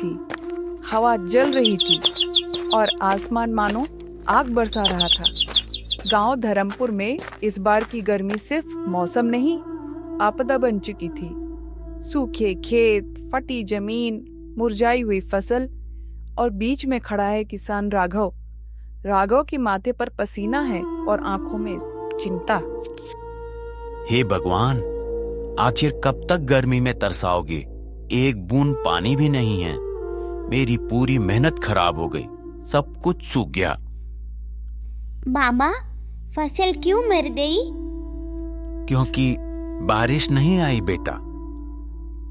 थी, हवा जल रही थी और आसमान मानो आग बरसा रहा था। गांव धर्मपुर में इस बार की गर्मी सिर्फ मौसम नहीं, आपदा बन चुकी थी। सूखे खेत, फटी जमीन, मुरझाई हुई फसल और बीच में खड़ा है किसान राघव। राघव के माथे पर पसीना है और आंखों में चिंता। हे भगवान, आखिर कब तक गर्मी में तरसाओगे? एक बूंद पानी भी नहीं है। मेरी पूरी मेहनत खराब हो गई, सब कुछ सूख गया। मामा, फसल क्यों मर गई? क्योंकि बारिश नहीं आई बेटा।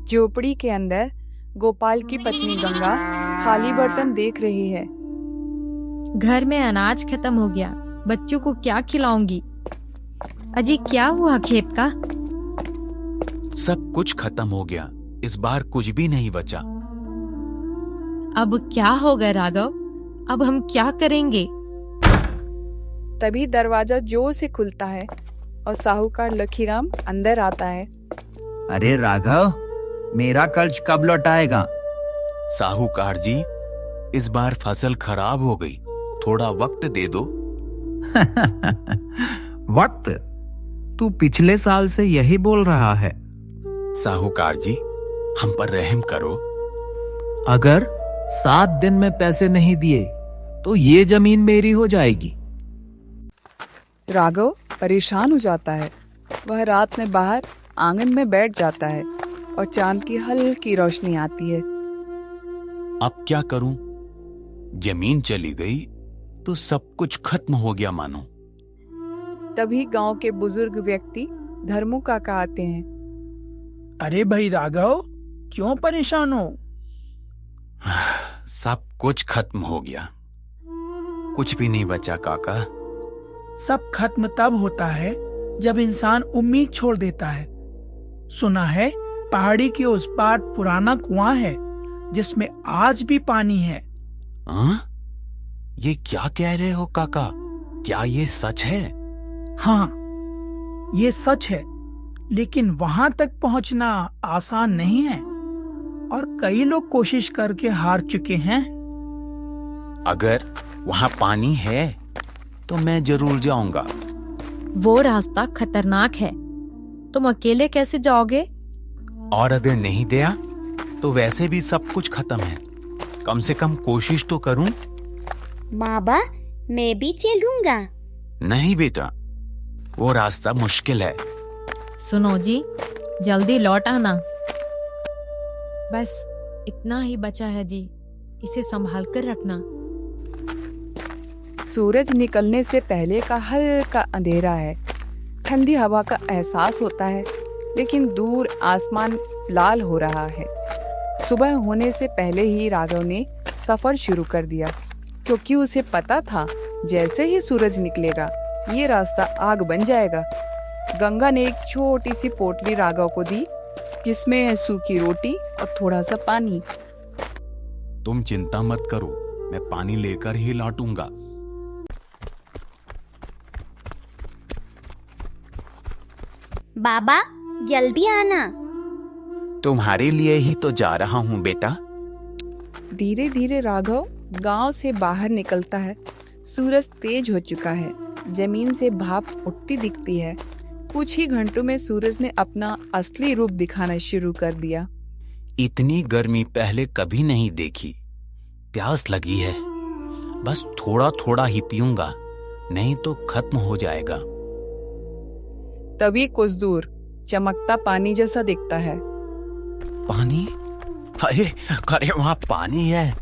झोपड़ी के अंदर गोपाल की पत्नी गंगा खाली बर्तन देख रही है। घर में अनाज खत्म हो गया, बच्चों को क्या खिलाऊंगी? अजी, क्या हुआ खेत का? सब कुछ खत्म हो गया, इस बार कुछ भी नहीं बचा। अब क्या होगा राघव? अब हम क्या करेंगे? तभी दरवाजा जोर से खुलता है और साहूकार लखीराम अंदर आता है। अरे राघव, मेरा कर्ज कब लौटाएगा? साहूकार जी, इस बार फसल खराब हो गई, थोड़ा वक्त दे दो। वक्त? तू पिछले साल से यही बोल रहा है। साहूकार जी, हम पर रहम करो। अगर 7 दिन में पैसे नहीं दिए तो ये जमीन मेरी हो जाएगी। राघव परेशान हो जाता है। वह रात में बाहर आंगन में बैठ जाता है और चांद की हल्की रोशनी आती है। अब क्या करूं? जमीन चली गई तो सब कुछ खत्म हो गया मानो। तभी गांव के बुजुर्ग व्यक्ति धर्मू काका आते हैं। अरे भाई राघव, क्यों परेशान हो? सब कुछ खत्म हो गया, कुछ भी नहीं बचा काका। सब खत्म तब होता है जब इंसान उम्मीद छोड़ देता है। सुना है पहाड़ी के उस पार पुराना कुआं है जिसमें आज भी पानी है। ये क्या कह रहे हो काका? क्या ये सच है? हाँ, ये सच है, लेकिन वहां तक पहुंचना आसान नहीं है और कई लोग कोशिश करके हार चुके हैं। अगर वहां पानी है तो मैं जरूर जाऊंगा। वो रास्ता खतरनाक है, तुम अकेले कैसे जाओगे? और अगर नहीं गया तो वैसे भी सब कुछ खत्म है, कम से कम कोशिश तो करूं। मामा, मैं भी चलूंगा। नहीं बेटा, वो रास्ता मुश्किल है। सुनो जी, जल्दी लौट आना। बस इतना ही बचा है जी, इसे संभाल कर रखना। सूरज निकलने से पहले का हल्का अंधेरा है। ठंडी हवा का एहसास होता है, लेकिन दूर आसमान लाल हो रहा है। सुबह होने से पहले ही राघव ने सफर शुरू कर दिया, क्योंकि उसे पता था जैसे ही सूरज निकलेगा ये रास्ता आग बन जाएगा। गंगा ने एक छोटी सी पोटली राघव को दी, जिसमें है सूखी रोटी और थोड़ा सा पानी। तुम चिंता मत करो, मैं पानी लेकर ही लौटूंगा। बाबा, जल्दी आना। तुम्हारे लिए ही तो जा रहा हूँ बेटा। धीरे धीरे राघव गांव से बाहर निकलता है। सूरज तेज हो चुका है, जमीन से भाप उठती दिखती है। कुछ ही घंटों में सूरज ने अपना असली रूप दिखाना शुरू कर दिया। इतनी गर्मी पहले कभी नहीं देखी। प्यास लगी है, बस थोड़ा थोड़ा ही पीऊंगा, नहीं तो खत्म हो जाएगा। तभी कुछ दूर चमकता पानी जैसा दिखता है। पानी? अरे अरे, वहाँ पानी है।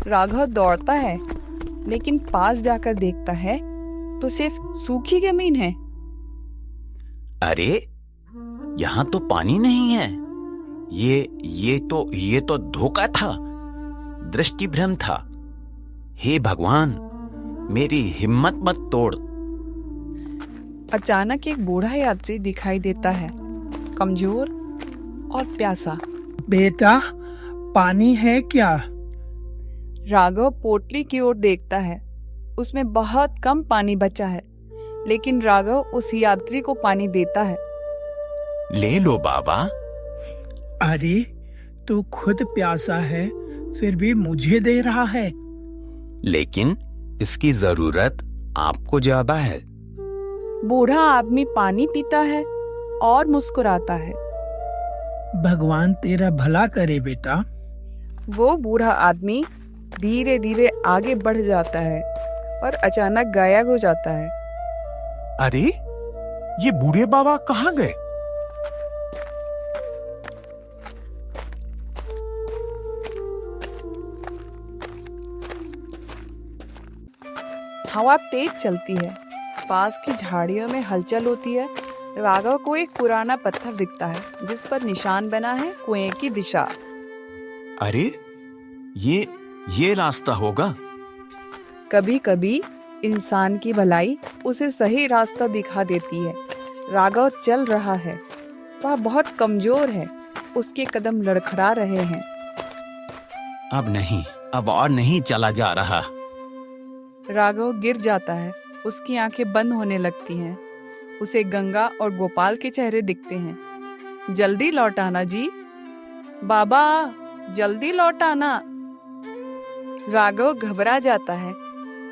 राघव दौड़ता है, लेकिन पास जाकर देखता है तो सिर्फ सूखी जमीन है। अरे, यहाँ तो पानी नहीं है। ये तो धोखा था, दृष्टि भ्रम था। हे भगवान, मेरी हिम्मत मत तोड़। अचानक एक बूढ़ा यात्री दिखाई देता है, कमजोर और प्यासा। बेटा, पानी है क्या? राघव पोटली की ओर देखता है, उसमें बहुत कम पानी बचा है, लेकिन राघव उस यात्री को पानी देता है। ले लो बाबा। अरे, तो खुद प्यासा है, फिर भी मुझे दे रहा है। लेकिन इसकी जरूरत आपको ज्यादा है। बूढ़ा आदमी पानी पीता है और मुस्कुराता है। भगवान तेरा भला करे बेटा। वो बूढ़ा आदमी धीरे धीरे आगे बढ़ जाता है और अचानक गायब हो जाता है। अरे, ये बूढ़े बाबा कहाँ गए? हवा तेज चलती है। पास की झाड़ियों में हलचल होती है। राघव को एक पुराना पत्थर दिखता है जिस पर निशान बना है कुएं की दिशा। अरे, ये रास्ता होगा। कभी कभी इंसान की भलाई उसे सही रास्ता दिखा देती है। राघव चल रहा है। वह बहुत कमजोर है। उसके कदम लड़खड़ा रहे हैं। अब नहीं, अब और नहीं चला जा रहा। राघव गिर जाता है। उसकी आंखें बंद होने लगती हैं। उसे गंगा और गोपाल के चेहरे दिखते हैं। जल्दी लौट आना जी। बाबा, जल्दी लौट आना। राघव घबरा जाता है,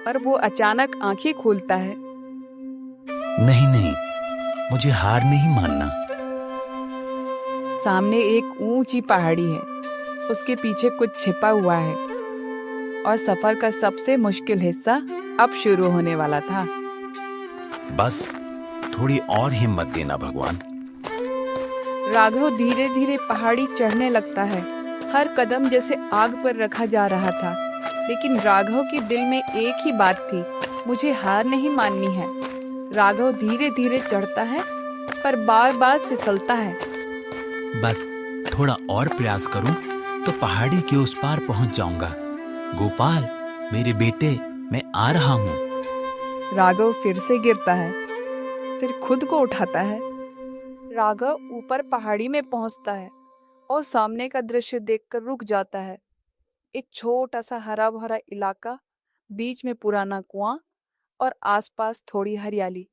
पर वो अचानक आंखें खोलता है। नहीं नहीं, मुझे हार नहीं मानना। सामने एक ऊंची पहाड़ी है। उसके पीछे कुछ छिपा हुआ है और सफर का सबसे मुश्किल हिस्सा अब शुरू होने वाला था। बस थोड़ी और हिम्मत देना भगवान। राघव धीरे धीरे पहाड़ी चढ़ने लगता है। हर कदम जैसे आग पर रखा जा रहा था, लेकिन राघव के दिल में एक ही बात थी, मुझे हार नहीं माननी है। राघव धीरे धीरे चढ़ता है, पर बार बार फिसलता है। बस थोड़ा और प्रयास करूं तो पहाड़ी के उस पार पहुंच जाऊंगा। गोपाल, मेरे बेटे, मैं आ रहा हूं। राघव फिर से गिरता है, फिर खुद को उठाता है। राघव ऊपर पहाड़ी में पहुंचता है और सामने का दृश्य देखकर रुक जाता है। एक छोटा सा हरा भरा इलाका, बीच में पुराना कुआं और आसपास थोड़ी हरियाली।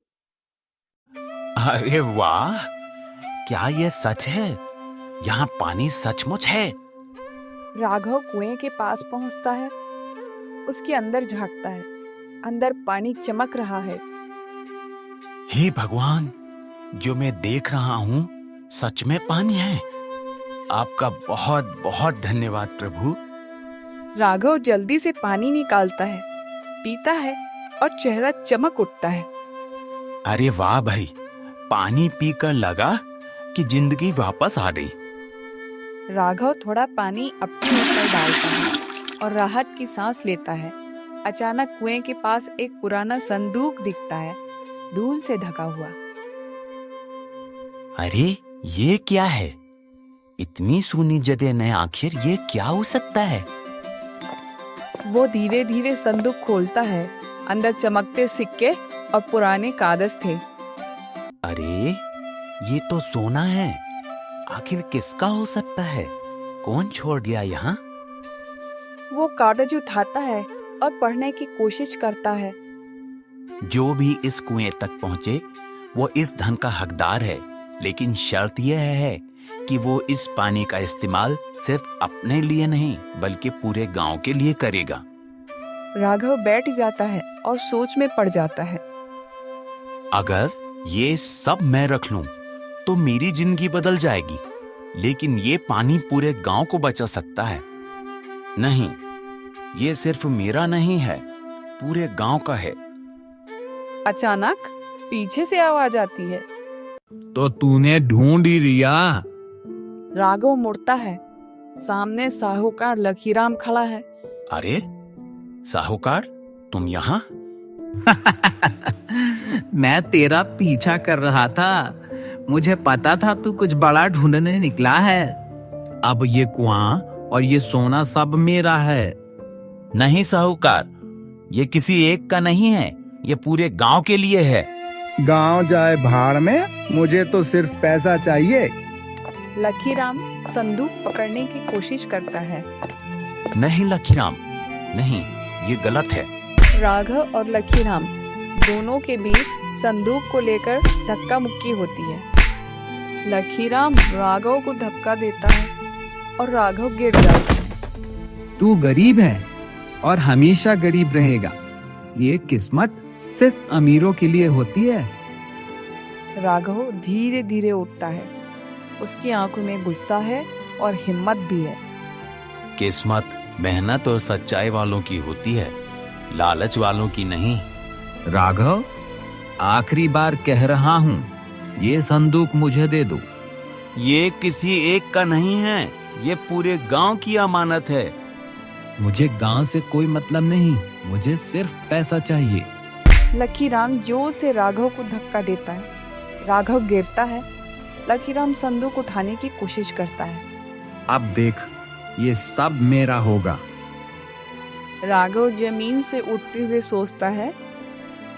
अरे वाह, क्या ये सच है? यहाँ पानी सचमुच है। राघव कुएं के पास पहुंचता है। उसके अंदर झांकता है। अंदर पानी चमक रहा है। हे भगवान, जो मैं देख रहा हूँ सच में पानी है। आपका बहुत बहुत धन्यवाद प्रभु। राघव जल्दी से पानी निकालता है, पीता है और चेहरा चमक उठता है। अरे वाह भाई, पानी पीकर लगा कि जिंदगी वापस आ गई। राघव थोड़ा पानी अपने ऊपर डालता है और राहत की सांस लेता है। अचानक कुएं के पास एक पुराना संदूक दिखता है, धूल से ढका हुआ। अरे, ये क्या है? इतनी सूनी जगह में आखिर ये क्या हो सकता है? वो धीरे धीरे संदूक खोलता है। अंदर चमकते सिक्के और पुराने कागज थे। अरे, ये तो सोना है। आखिर किसका हो सकता है? कौन छोड़ गया यहाँ? वो कागज उठाता है और पढ़ने की कोशिश करता है। जो भी इस कुएं तक पहुंचे वो इस धन का हकदार है, लेकिन शर्त यह है कि वो इस पानी का इस्तेमाल सिर्फ अपने लिए नहीं बल्कि पूरे गांव के लिए करेगा। राघव बैठ जाता है और सोच में पड़ जाता है। अगर ये सब मैं रख लूं तो मेरी जिंदगी बदल जाएगी, लेकिन ये पानी पूरे गांव को बचा सकता है। नहीं, ये सिर्फ मेरा नहीं है, पूरे गांव का है। अचानक पीछे से आवाज आती है। तो तूने ढूंढ ही लिया। राघव मुड़ता है। सामने साहूकार लखीराम खड़ा है। अरे साहूकार, तुम यहाँ? मैं तेरा पीछा कर रहा था। मुझे पता था तू कुछ बड़ा ढूंढने निकला है। अब ये कुआं और ये सोना सब मेरा है। नहीं साहूकार, ये किसी एक का नहीं है, ये पूरे गांव के लिए है। गांव जाए भाड़ में, मुझे तो सिर्फ पैसा चाहिए। लखीराम संदूक पकड़ने की कोशिश करता है। नहीं लखीराम, नहीं, ये गलत है। राघव और लखीराम दोनों के बीच संदूक को लेकर धक्का मुक्की होती है। लखीराम राघव को धक्का देता है। और राघव गिर जाता है। तू गरीब है और हमेशा गरीब रहेगा। ये किस्मत सिर्फ अमीरों के लिए होती है। राघव धीरे धीरे उठता है। उसकी आंखों में गुस्सा है और हिम्मत भी है। किस्मत मेहनत और सच्चाई वालों की होती है, लालच वालों की नहीं। राघव, आखिरी बार कह रहा हूँ, ये संदूक मुझे दे दो। ये किसी एक का नहीं है, ये पूरे गांव की अमानत है। मुझे गांव से कोई मतलब नहीं, मुझे सिर्फ पैसा चाहिए। लखीराम जोर से राघव को धक्का देता है। राघव गिरता है। लखीराम संदूक उठाने की कोशिश करता है। अब देख, ये सब मेरा होगा। राघव जमीन से उठते हुए सोचता है,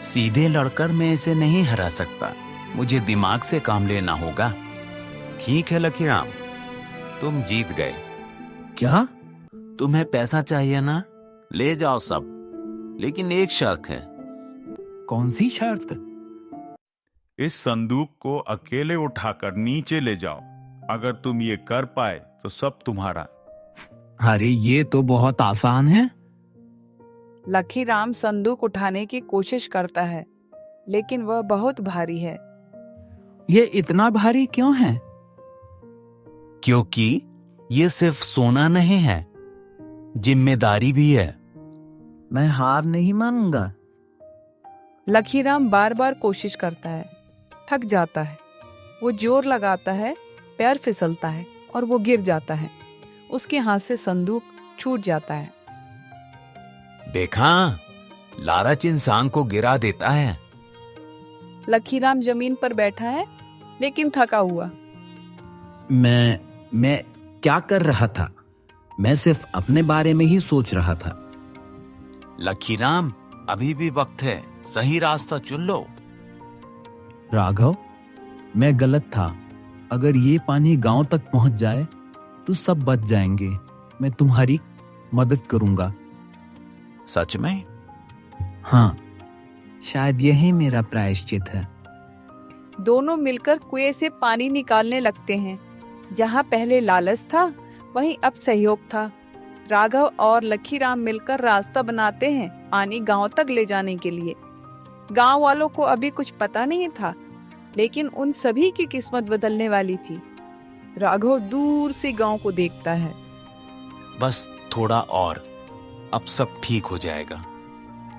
सीधे लड़कर मैं इसे नहीं हरा सकता, मुझे दिमाग से काम लेना होगा। ठीक है लखीराम, तुम जीत गए। क्या? तुम्हें पैसा चाहिए ना, ले जाओ सब, लेकिन एक शर्त है। कौन सी शर्त? इस संदूक को अकेले उठाकर नीचे ले जाओ। अगर तुम ये कर पाए तो सब तुम्हारा। अरे ये तो बहुत आसान है। लखीराम संदूक उठाने की कोशिश करता है, लेकिन वह बहुत भारी है। ये इतना भारी क्यों है? क्योंकि ये सिर्फ सोना नहीं है, जिम्मेदारी भी है। मैं हार नहीं मानूंगा। लखीराम बार बार कोशिश करता है, थक जाता है। वो जोर लगाता है, पैर फिसलता है और वो गिर जाता है। उसके हाथ से संदूक छूट जाता है। देखा, लालच इंसान को गिरा देता है। लखीराम जमीन पर बैठा है, लेकिन थका हुआ। मैं क्या कर रहा था? मैं सिर्फ अपने बारे में ही सोच रहा था। लखीराम, अभी भी वक्त है, सही रास्ता चुन लो। राघव, मैं गलत था। अगर ये पानी गांव तक पहुंच जाए तो सब बच जाएंगे। मैं तुम्हारी मदद करूंगा। सच में? हाँ, शायद यही मेरा प्रायश्चित है। दोनों मिलकर कुएं से पानी निकालने लगते हैं। जहाँ पहले लालच था, वहीं अब सहयोग था। राघव और लखीराम मिलकर रास्ता बनाते हैं पानी गांव तक ले जाने के लिए। गांव वालों को अभी कुछ पता नहीं था, लेकिन उन सभी की किस्मत बदलने वाली थी। राघव दूर से गांव को देखता है। बस थोड़ा और, अब सब ठीक हो जाएगा।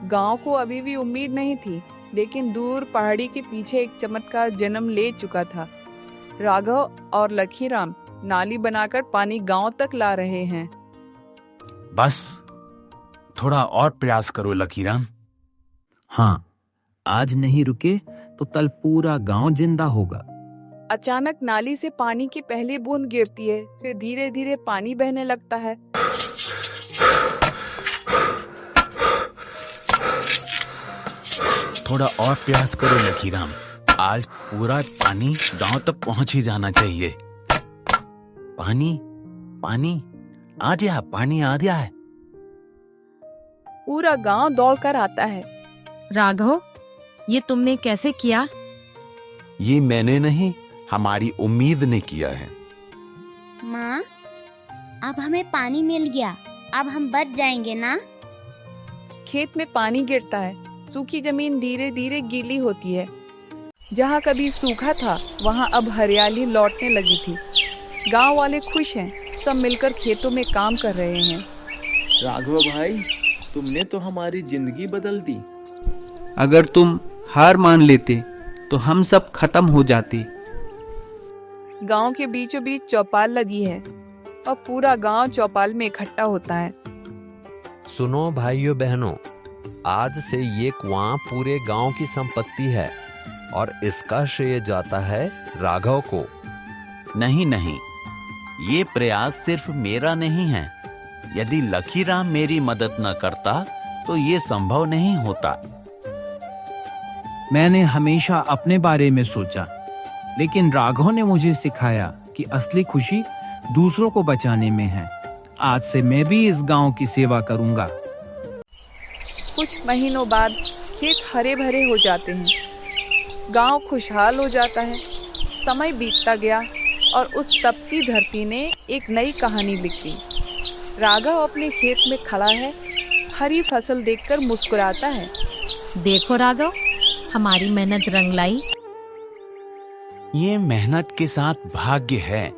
गांव को अभी भी उम्मीद नहीं थी, लेकिन दूर पहाड़ी के पीछे एक चमत्कार जन्म ले चुका था। राघव और लखीराम नाली बनाकर पानी गांव तक ला रहे हैं। बस थोड़ा और प्रयास करो लखीराम। हाँ, आज नहीं रुके तो कल पूरा गांव जिंदा होगा। अचानक नाली से पानी की पहली बूंद गिरती है, फिर धीरे धीरे पानी बहने लगता है। थोड़ा और प्रयास करो लखीराम, आज पूरा पानी गांव तक पहुंच ही जाना चाहिए। पानी पानी आ गया, पानी आ गया है। पूरा गांव दौड़कर आता है। राघव, ये तुमने कैसे किया? ये मैंने नहीं, हमारी उम्मीद ने किया है। माँ, अब हमें पानी मिल गया। अब हम बच जाएंगे ना? खेत में पानी गिरता है। सूखी जमीन धीरे धीरे गीली होती है। जहाँ कभी सूखा था, वहाँ अब हरियाली लौटने लगी थी। गांव वाले खुश हैं, सब मिलकर खेतों में काम कर रहे हैं। राघव भाई, तुमने तो हमारी जिंदगी बदल दी। अगर तुम हार मान लेते तो हम सब खत्म हो जाते। गांव के बीचों बीच चौपाल लगी है और पूरा गांव चौपाल में इकट्ठा होता है। सुनो भाइयों बहनों, आज से ये कुआं पूरे गांव की संपत्ति है और इसका श्रेय जाता है राघव को। नहीं नहीं, ये प्रयास सिर्फ मेरा नहीं है। यदि लखीराम मेरी मदद न करता तो ये संभव नहीं होता। मैंने हमेशा अपने बारे में सोचा, लेकिन राघव ने मुझे सिखाया कि असली खुशी दूसरों को बचाने में है। आज से मैं भी इस गांव की सेवा करूंगा। कुछ महीनों बाद खेत हरे भरे हो जाते हैं। गांव खुशहाल हो जाता है। समय बीतता गया और उस तपती धरती ने एक नई कहानी लिख दी। राघव अपने खेत में खड़ा है, हरी फसल देखकर मुस्कुराता है। देखो राघव, हमारी मेहनत रंग लाई। ये मेहनत के साथ भाग्य है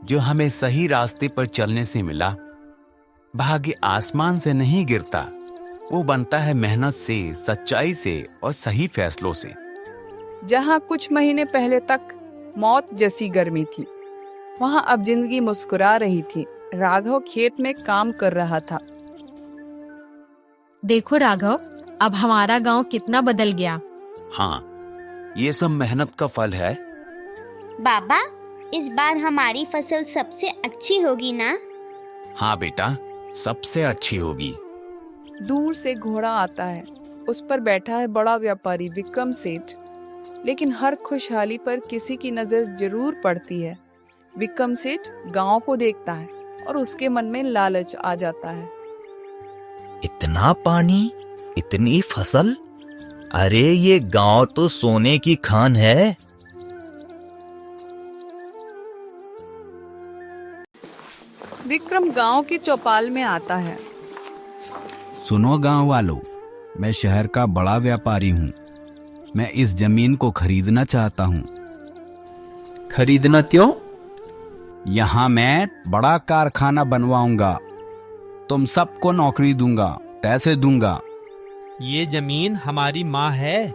जो हमें सही रास्ते पर चलने से मिला। भाग्य आसमान से नहीं गिरता, वो बनता है मेहनत से, सच्चाई से और सही फैसलों से। जहाँ कुछ महीने पहले तक मौत जैसी गर्मी थी, वहाँ अब जिंदगी मुस्कुरा रही थी। राघव खेत में काम कर रहा था। देखो राघव, अब हमारा गांव कितना बदल गया। हाँ, ये सब मेहनत का फल है। बाबा, इस बार हमारी फसल सबसे अच्छी होगी ना? हाँ बेटा, सबसे अच्छी होगी। दूर से घोड़ा आता है, उस पर बैठा है बड़ा व्यापारी विक्रम सेठ। लेकिन हर खुशहाली पर किसी की नजर जरूर पड़ती है। विक्रम सेठ गांव को देखता है और उसके मन में लालच आ जाता है। इतना पानी, इतनी फसल, अरे ये गांव तो सोने की खान है। विक्रम गांव की चौपाल में आता है। सुनो गांव वालों, मैं शहर का बड़ा व्यापारी हूँ। मैं इस जमीन को खरीदना चाहता हूँ। खरीदना क्यों? यहाँ मैं बड़ा कारखाना बनवाऊंगा। तुम सबको नौकरी दूंगा, पैसे दूंगा। ये जमीन हमारी माँ है,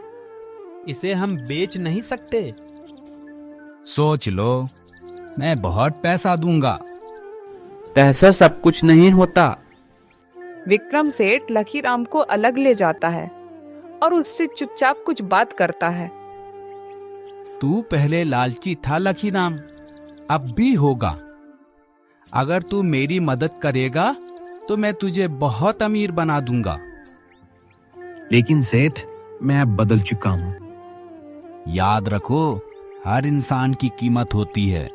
इसे हम बेच नहीं सकते। सोच लो, मैं बहुत पैसा दूंगा। पैसा सब कुछ नहीं होता। विक्रम सेठ लखीराम को अलग ले जाता है और उससे चुपचाप कुछ बात करता है। तू पहले लालची था लखीराम, अब भी होगा। अगर तू मेरी मदद करेगा तो मैं तुझे बहुत अमीर बना दूंगा। लेकिन सेठ, मैं अब बदल चुका हूँ। याद रखो, हर इंसान की कीमत होती है।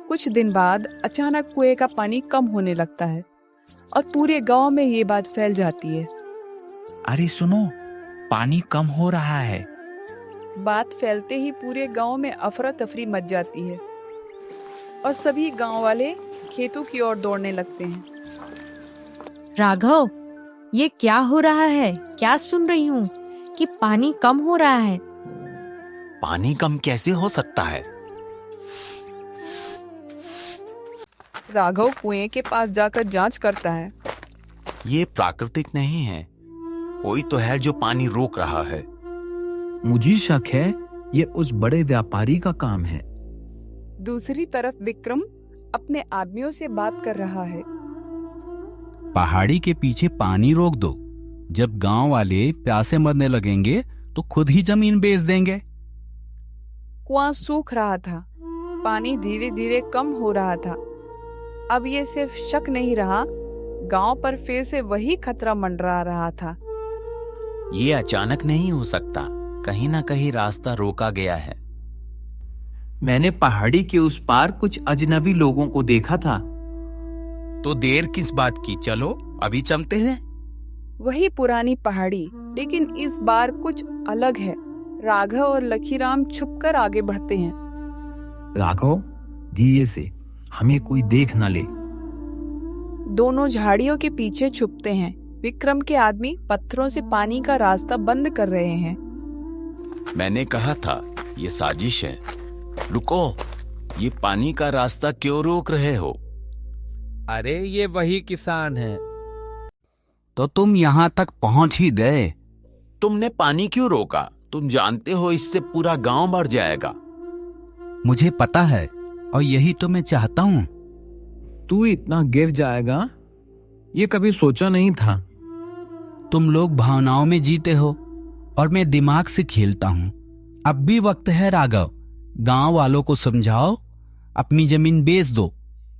कुछ दिन बाद अचानक कुएं का पानी कम होने लगता है और पूरे गांव में ये बात फैल जाती है। अरे सुनो, पानी कम हो रहा है। बात फैलते ही पूरे गांव में अफरा तफरी मच जाती है और सभी गांव वाले खेतों की ओर दौड़ने लगते हैं। राघव, ये क्या हो रहा है? क्या सुन रही हूँ कि पानी कम हो रहा है? पानी कम कैसे हो सकता है? राघव कुएं के पास जाकर जांच करता है। ये प्राकृतिक नहीं है, कोई तो है जो पानी रोक रहा है। मुझे शक है ये उस बड़े व्यापारी का काम है। दूसरी तरफ विक्रम अपने आदमियों से बात कर रहा है। पहाड़ी के पीछे पानी रोक दो। जब गांव वाले प्यासे मरने लगेंगे तो खुद ही जमीन बेच देंगे। कुआं सूख रहा था, पानी धीरे धीरे कम हो रहा था। अब ये सिर्फ शक नहीं रहा, गांव पर फिर से वही खतरा मंडरा रहा था। ये अचानक नहीं हो सकता, कहीं ना कहीं रास्ता रोका गया है। मैंने पहाड़ी के उस पार कुछ अजनबी लोगों को देखा था। तो देर किस बात की, चलो अभी चलते हैं। वही पुरानी पहाड़ी, लेकिन इस बार कुछ अलग है। राघव और लखीराम छुपकर आगे बढ़ते हैं। राघव, धीरे से, हमें कोई देख न ले। दोनों झाड़ियों के पीछे छुपते हैं। विक्रम के आदमी पत्थरों से पानी का रास्ता बंद कर रहे हैं। मैंने कहा था ये साजिश है। रुको, ये पानी का रास्ता क्यों रोक रहे हो? अरे ये वही किसान है। तो तुम यहाँ तक पहुँच ही गए। तुमने पानी क्यों रोका? तुम जानते हो इससे पूरा गांव मर जाएगा। मुझे पता है और यही तो मैं चाहता हूँ। तू इतना गिर जाएगा ये कभी सोचा नहीं था। तुम लोग भावनाओं में जीते हो और मैं दिमाग से खेलता हूँ। अब भी वक्त है राघव, गांव वालों को समझाओ, अपनी जमीन बेच दो।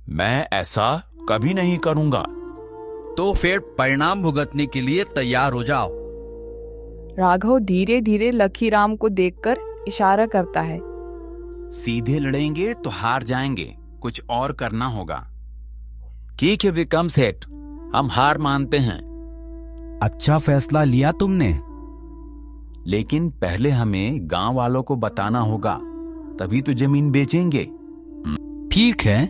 मैं ऐसा कभी नहीं करूंगा। तो फिर परिणाम भुगतने के लिए तैयार हो जाओ। राघव धीरे धीरे लखीराम को देखकर इशारा करता है। सीधे लड़ेंगे तो हार जाएंगे, कुछ और करना होगा। ठीक है विक्रम सेठ, हम हार मानते हैं। अच्छा फैसला लिया तुमने। लेकिन पहले हमें गांव वालों को बताना होगा, तभी तो जमीन बेचेंगे। ठीक है,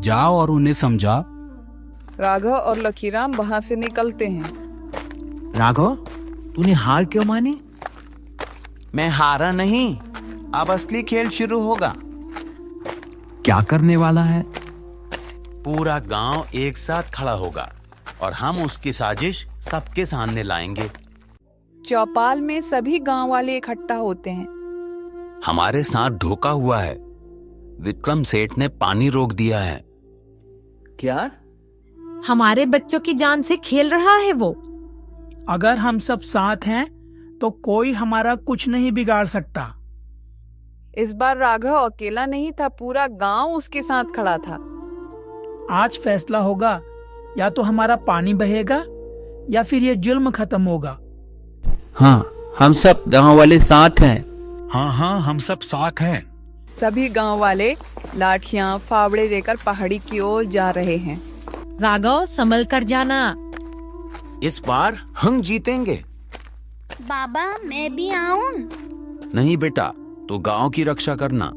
जाओ और उन्हें समझाओ। राघव और लकीराम वहां से निकलते हैं। राघव, तूने हार क्यों मानी? मैं हारा नहीं, अब असली खेल शुरू होगा। क्या करने वाला है? पूरा गांव एक साथ खड़ा होगा और हम उसकी साजिश सबके सामने लाएंगे। चौपाल में सभी गांव वाले इकट्ठा होते हैं। हमारे साथ धोखा हुआ है। विक्रम सेठ ने पानी रोक दिया है। क्या? हमारे बच्चों की जान से खेल रहा है वो। अगर हम सब साथ हैं तो कोई हमारा कुछ नहीं बिगाड़ सकता। इस बार राघव अकेला नहीं था, पूरा गांव उसके साथ खड़ा था। आज फैसला होगा, या तो हमारा पानी बहेगा या फिर ये जुल्म खत्म होगा। हाँ, हम सब गांव वाले साथ हैं। हाँ हाँ, हम सब साथ हैं। सभी गांव वाले लाठियां फावड़े लेकर पहाड़ी की ओर जा रहे हैं। राघव, संभल कर जाना। इस बार हम जीतेंगे। बाबा, मैं भी आऊं? नहीं बेटा, तो गांव की रक्षा करना।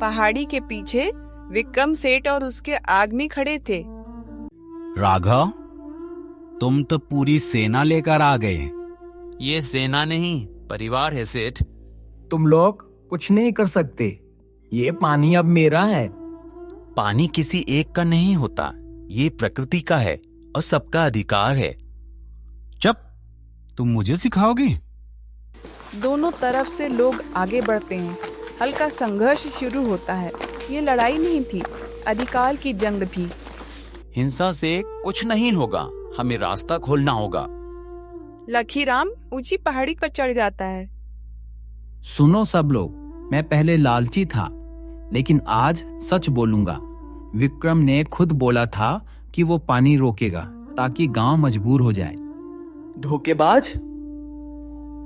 पहाड़ी के पीछे विक्रम सेठ और उसके आदमी खड़े थे। राघव, तुम तो पूरी सेना लेकर आ गए। ये सेना नहीं, परिवार है सेठ। तुम लोग कुछ नहीं कर सकते। ये पानी अब मेरा है। पानी किसी एक का नहीं होता, ये प्रकृति का है और सबका अधिकार है। चुप, तुम मुझे सिखाओगे? दोनों तरफ से लोग आगे बढ़ते हैं। हल्का संघर्ष शुरू होता है। ये लड़ाई नहीं थी, अधिकार की जंग थी। हिंसा से कुछ नहीं होगा, हमें रास्ता खोलना होगा। लकीराम ऊंची पहाड़ी पर चढ़ जाता है। सुनो सब लोग, मैं पहले लालची था, लेकिन आज सच बोलूंगा। विक्रम ने खुद बोला था कि वो पानी रोकेगा ताकि गांव मजबूर हो जाए। धोखेबाज!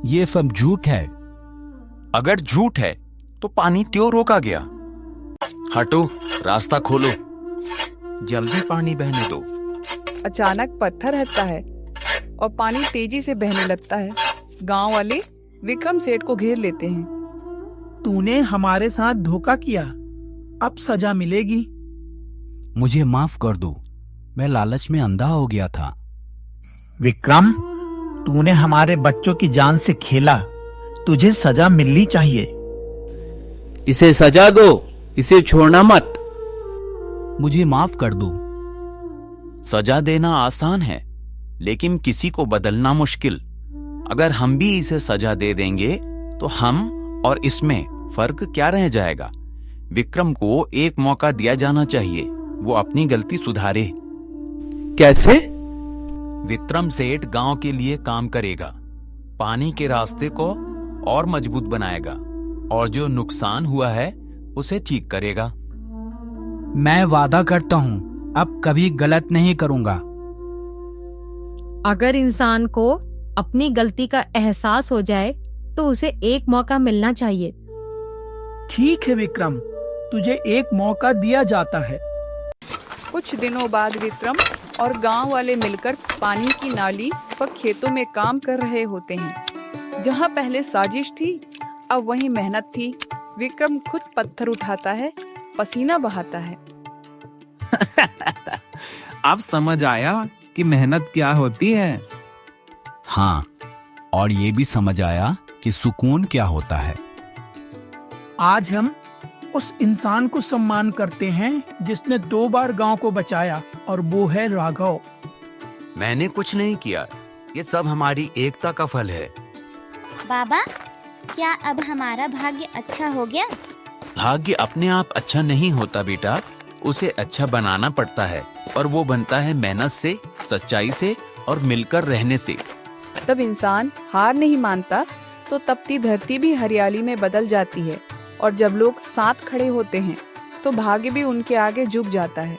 ये सब झूठ है। अगर झूठ है तो पानी क्यों रोका गया? हटो, रास्ता खोलो, जल्दी पानी बहने दो। अचानक पत्थर हटता है और पानी तेजी से बहने लगता है। गांव वाले विक्रम सेठ को घेर लेते हैं। तूने हमारे साथ धोखा किया, अब सजा मिलेगी। मुझे माफ कर दो, मैं लालच में अंधा हो गया था। विक्रम, तूने हमारे बच्चों की जान से खेला, तुझे सजा मिलनी चाहिए। इसे सजा दो, इसे छोड़ना मत। मुझे माफ कर दो। सजा देना आसान है, लेकिन किसी को बदलना मुश्किल। अगर हम भी इसे सजा दे देंगे तो हम और इसमें फर्क क्या रह जाएगा? विक्रम को एक मौका दिया जाना चाहिए, वो अपनी गलती सुधारे। कैसे? विक्रम सेठ गांव के लिए काम करेगा, पानी के रास्ते को और मजबूत बनाएगा और जो नुकसान हुआ है उसे ठीक करेगा। मैं वादा करता हूँ, अब कभी गलत नहीं करूंगा। अगर इंसान को अपनी गलती का एहसास हो जाए तो उसे एक मौका मिलना चाहिए। ठीक है विक्रम, तुझे एक मौका दिया जाता है। कुछ दिनों बाद विक्रम और गांव वाले मिलकर पानी की नाली व खेतों में काम कर रहे होते हैं। जहां पहले साजिश थी, अब वहीं मेहनत थी। विक्रम खुद पत्थर उठाता है, पसीना बहाता है। अब समझ आया कि मेहनत क्या होती है। हाँ, और ये भी समझ आया कि सुकून क्या होता है। आज हम उस इंसान को सम्मान करते हैं जिसने 2 बार गांव को बचाया, और वो है राघव। मैंने कुछ नहीं किया, ये सब हमारी एकता का फल है। बाबा, क्या अब हमारा भाग्य अच्छा हो गया? भाग्य अपने आप अच्छा नहीं होता बेटा, उसे अच्छा बनाना पड़ता है, और वो बनता है मेहनत से, सच्चाई से और मिलकर रहने से। तब इंसान हार नहीं मानता तो तपती धरती भी हरियाली में बदल जाती है, और जब लोग साथ खड़े होते हैं तो भाग्य भी उनके आगे झुक जाता है।